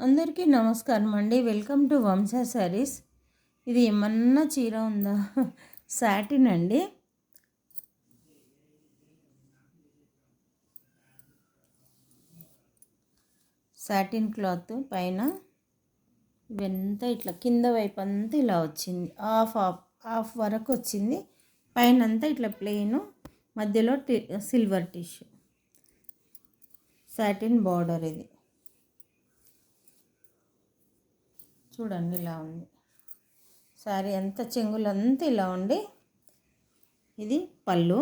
అందరికీ నమస్కారం అండి. వెల్కమ్ టు వంశ శారీస్. ఇది ఏమన్నా చీర ఉందా? సాటిన్ అండి. సాటిన్ క్లాత్ పైన ఇవంతా ఇట్లా కింద వైపు అంతా ఇలా వచ్చింది. హాఫ్ వరకు వచ్చింది. పైన అంతా ఇట్లా ప్లెయిన్, మధ్యలో సిల్వర్ టిష్యూ. సాటిన్ బార్డర్ ఇది చూడండి, ఇలా ఉంది సారీ అంతా. చెంగులంతా ఇలా ఉండి, ఇది పళ్ళు.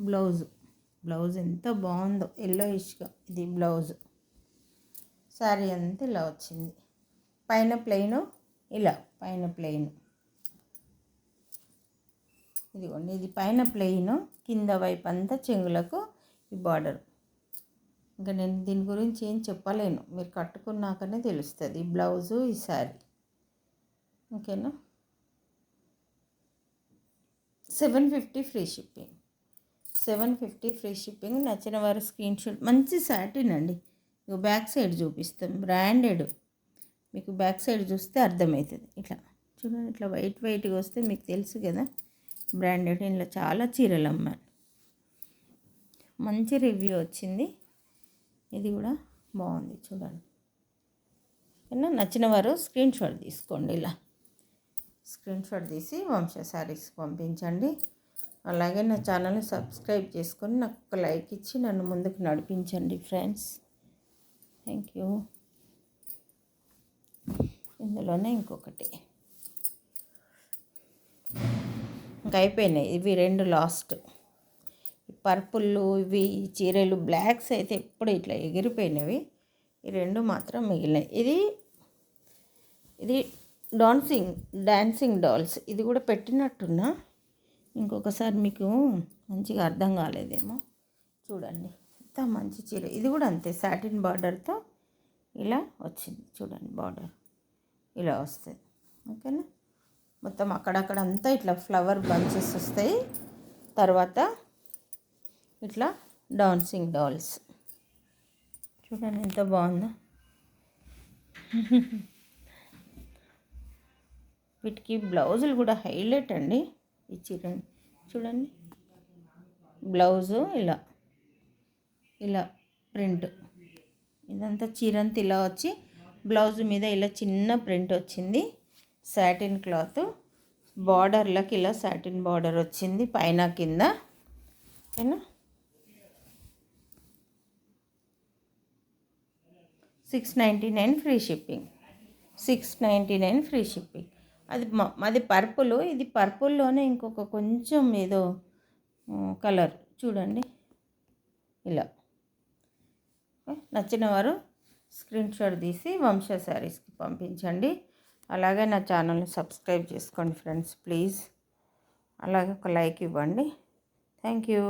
బ్లౌజ్ ఎంత బాగుందో, ఎల్లోయిష్గా. ఇది బ్లౌజ్. సారీ అంతా ఇలా వచ్చింది. పైన ప్లెయిన్, ఇలా పైన ప్లెయిన్. ఇదిగోండి, ఇది పైన ప్లెయిన్, కింద వైపు అంతా చెంగులకు ఈ బార్డర్. ఇంకా నేను దీని గురించి ఏం చెప్పలేను, మీరు కట్టుకున్నాకనే తెలుస్తుంది. ఈ బ్లౌజు, ఈ శారీ. ఓకేనా. 750 ఫ్రీ షిప్పింగ్. 750 free shipping. నచ్చిన వారు స్క్రీన్ షాట్. మంచి సాటిన్ అండి. ఇక బ్యాక్ సైడ్ చూపిస్తాం, బ్రాండెడ్. మీకు బ్యాక్ సైడ్ చూస్తే అర్థమవుతుంది. ఇట్లా చూడండి, ఇట్లా వైట్గా వస్తే మీకు తెలుసు కదా బ్రాండెడ్. ఇంట్లో చాలా చీరలు అమ్మాను, మంచి రివ్యూ వచ్చింది. ఇది కూడా బాగుంది చూడండి. నచ్చిన వారు స్క్రీన్ షాట్ తీసుకోండి. ఇలా స్క్రీన్ షాట్ తీసి వంశ శారీస్కి పంపించండి. అలాగే నా ఛానల్ని సబ్స్క్రైబ్ చేసుకొని నాకు ఒక లైక్ ఇచ్చి నన్ను ముందుకు నడిపించండి ఫ్రెండ్స్. Thank you. ఇందులోనే ఇంకొకటి ఇంకా అయిపోయినాయి. ఇవి 2 లాస్ట్. పర్పుల్ ఇవి చీరలు, బ్లాక్స్ అయితే ఎప్పుడు ఇట్లా ఎగిరిపోయినవి. ఈ 2 మాత్రం మిగిలినాయి. ఇది డాన్సింగ్ డాల్స్. ఇది కూడా పెట్టినట్టున్నా, ఇంకొకసారి మీకు మంచిగా అర్థం కాలేదేమో. చూడండి ఎంత మంచి చీర. ఇది కూడా అంతే, సాటిన్ బార్డర్తో ఇలా వచ్చింది. చూడండి, బార్డర్ ఇలా వస్తుంది. ఓకేనా. మొత్తం అక్కడక్కడ అంతా ఇట్లా ఫ్లవర్ బంచెస్ వస్తాయి. తర్వాత ఇట్లా డాన్సింగ్ డాల్స్. చూడండి ఎంత బాగుందో. వీటికి బ్లౌజులు కూడా హైలైట్ అండి. ఈ చీరని చూడండి, బ్లౌజు ఇలా ప్రింట్. ఇదంతా చీరంతా ఇలా వచ్చి బ్లౌజ్ మీద ఇలా చిన్న ప్రింట్ వచ్చింది. సాటిన్ క్లాత్, బార్డర్లకి ఇలా సాటిన్ బార్డర్ వచ్చింది పైన కింద. ఓకేనా. 699 ఫ్రీ షిప్పింగ్. 699 free shipping. అది పర్పుల్. ఇది పర్పుల్లోనే ఇంకొక కొంచెం ఏదో కలర్ చూడండి. ఇలా నచ్చిన వారు స్క్రీన్ షాట్ తీసి వంశ శారీస్కి పంపించండి. అలాగే నా ఛానల్ని సబ్స్క్రైబ్ చేసుకోండి ఫ్రెండ్స్ ప్లీజ్. అలాగే ఒక లైక్ ఇవ్వండి. Thank you.